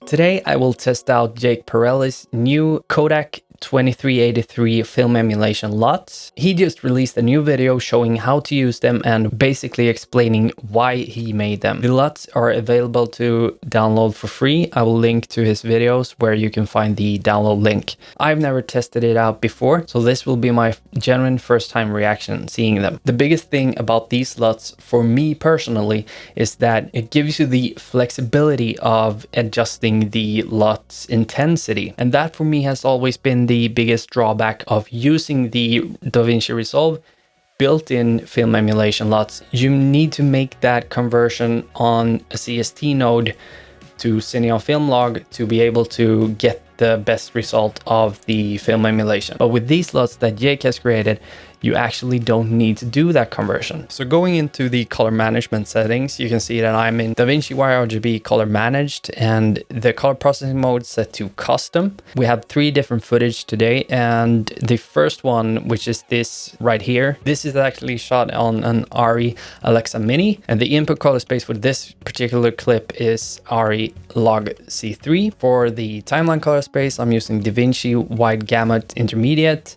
Today I will test out Jvke'S new Kodak 2383 film emulation LUTs. He just released a new video showing how to use them and basically explaining why he made them. The LUTs are available to download for free. I will link to his videos where you can find the download link. I've never tested it out before, so this will be my genuine first time reaction seeing them. The biggest thing about these LUTs for me personally is that it gives you the flexibility of adjusting the LUT's intensity, and that for me has always been the biggest drawback of using the DaVinci Resolve built-in film emulation LUTs. You need to make that conversion on a CST node to Cineon Film Log to be able to get the best result of the film emulation. But with these LUTs that Jvke has created, you actually don't need to do that conversion. So going into the color management settings, you can see that I'm in DaVinci YRGB color managed and the color processing mode set to custom. We have 3 different footage today, and the first one, which is this right here, this is actually shot on an ARRI Alexa Mini, and the input color space for this particular clip is ARRI Log C3. For the timeline color space, I'm using DaVinci Wide Gamut Intermediate.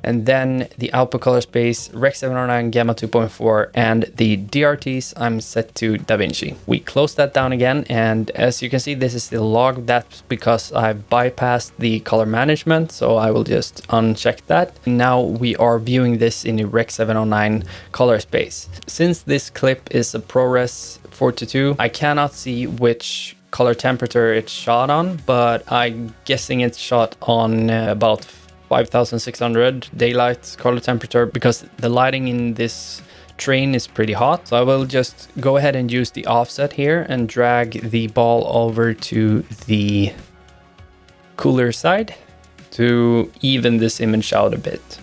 And then the output color space, Rec 709 Gamma 2.4, and the DRTs I'm set to DaVinci. We close that down again, and as you can see, this is still log. That's because I bypassed the color management, so I will just uncheck that. Now we are viewing this in the Rec 709 color space. Since this clip is a ProRes 4:2, I cannot see which color temperature it's shot on, but I'm guessing it's shot on about 5600 daylight color temperature because the lighting in this train is pretty hot. So I will just go ahead and use the offset here and drag the ball over to the cooler side to even this image out a bit.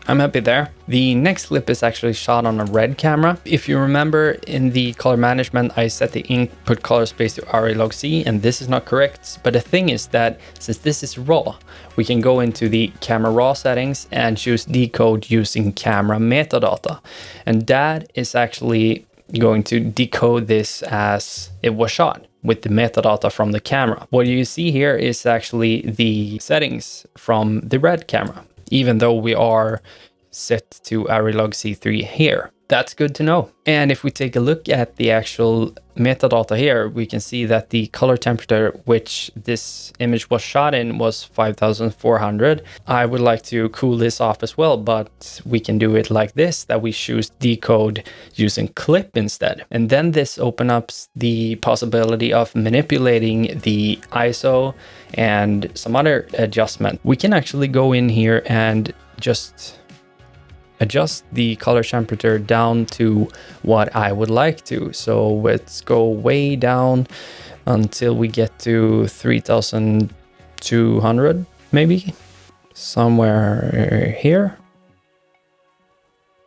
I'm happy there. The next clip is actually shot on a red camera. If you remember, in the color management, I set the input color space to ARRI Log C, and this is not correct. But the thing is that since this is raw, we can go into the camera raw settings and choose decode using camera metadata. And that is actually going to decode this as it was shot with the metadata from the camera. What you see here is actually the settings from the red camera, even though we are set to ARRI Log C3 here. That's good to know. And if we take a look at the actual metadata here, we can see that the color temperature which this image was shot in was 5400. I would like to cool this off as well, but we can do it like this, that we choose decode using clip instead. And then this opens up the possibility of manipulating the ISO and some other adjustment. We can actually go in here and just adjust the color temperature down to what I would like to. So let's go way down until we get to 3200, maybe somewhere here.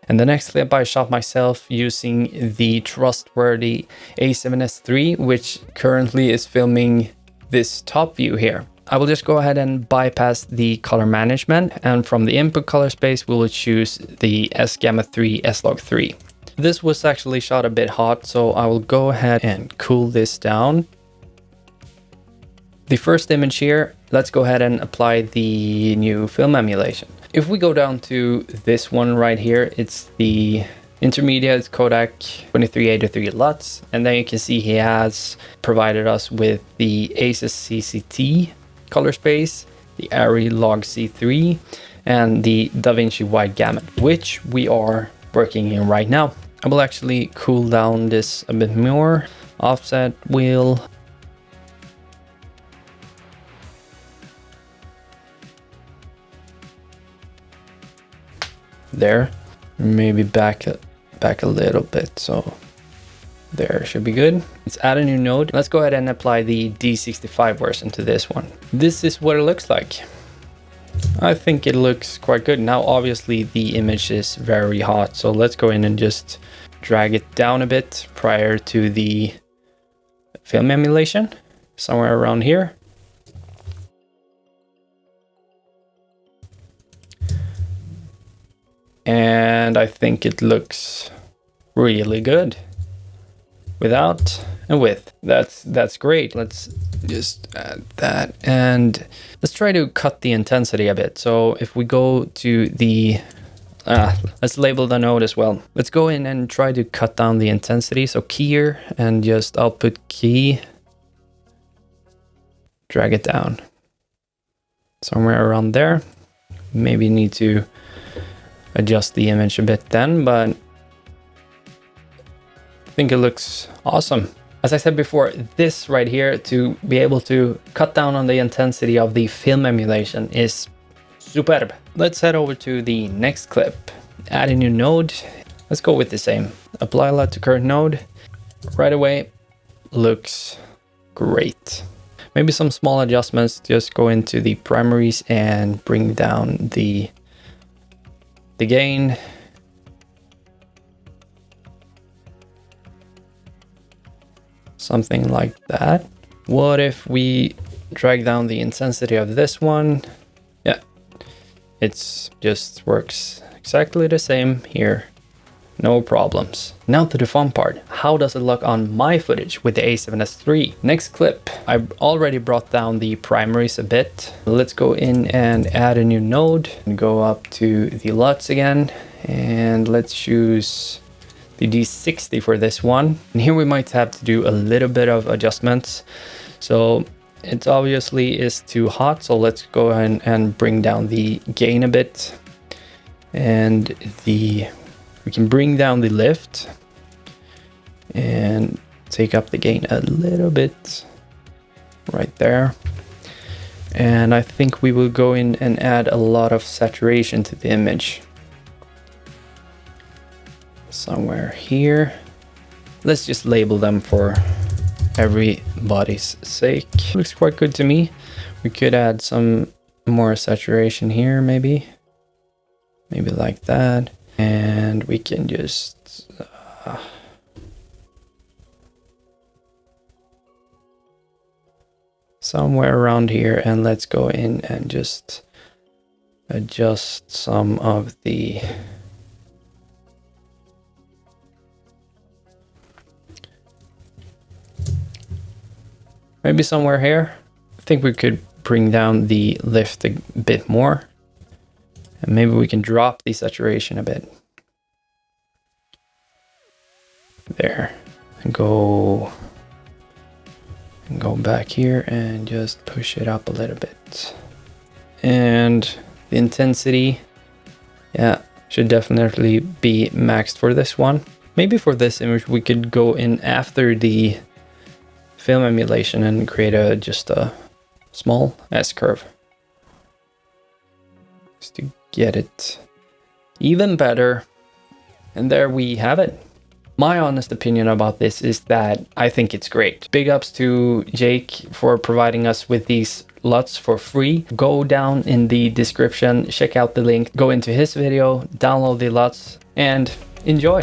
And the next clip I shot myself using the trustworthy A7S III, which currently is filming this top view here. I will just go ahead and bypass the color management, and from the input color space we will choose the S Gamma 3 S Log 3. This was actually shot a bit hot, so I will go ahead and cool this down. The first image here, let's go ahead and apply the new film emulation. If we go down to this one right here, it's the intermediate Kodak 2383 LUTs, and then you can see he has provided us with the ASUS CCT color space, the ARRI Log C3, and the DaVinci Wide Gamut, which we are working in right now. I will actually cool down this a bit more. Offset wheel. There. Maybe back a little bit, so there should be good. Let's add a new node. Let's go ahead and apply the D65 version to this one. This is what it looks like. I think it looks quite good. Now obviously the image is very hot, so let's go in and just drag it down a bit prior to the film emulation, somewhere around here. And I think it looks really good. without and with. That's great. Let's just add that, and let's try to cut the intensity a bit. So if we go to the let's label the node as well. Let's go in and try to cut down the intensity. So key here and just output key, drag it down somewhere around there. Maybe need to adjust the image a bit then, but I think it looks awesome. As I said before, this right here, to be able to cut down on the intensity of the film emulation, is superb. Let's head over to the next clip. Add a new node. Let's go with the same. Apply light to current node. Right away, looks great. Maybe some small adjustments. Just go into the primaries and bring down the gain. Something like that. What if we drag down the intensity of this one? Yeah, it's just works exactly the same here. No problems. Now to the fun part. How does it look on my footage with the A7S III? Next clip. I've already brought down the primaries a bit. Let's go in and add a new node and go up to the LUTs again. And let's choose the D60 for this one. And here we might have to do a little bit of adjustments. So it obviously is too hot. So let's go ahead and bring down the gain a bit. And we can bring down the lift and take up the gain a little bit right there. And I think we will go in and add a lot of saturation to the image. Somewhere here. Let's just label them for everybody's sake. Looks quite good to me. We could add some more saturation here, maybe like that. And we can just somewhere around here, and let's go in and just adjust some of the maybe somewhere here. I think we could bring down the lift a bit more. And maybe we can drop the saturation a bit. There. And go back here and just push it up a little bit. And the intensity, yeah, should definitely be maxed for this one. Maybe for this image we could go in after the film emulation and create just a small S-curve. Just to get it even better. And there we have it. My honest opinion about this is that I think it's great. Big ups to Jake for providing us with these LUTs for free. Go down in the description, check out the link, go into his video, download the LUTs, and enjoy.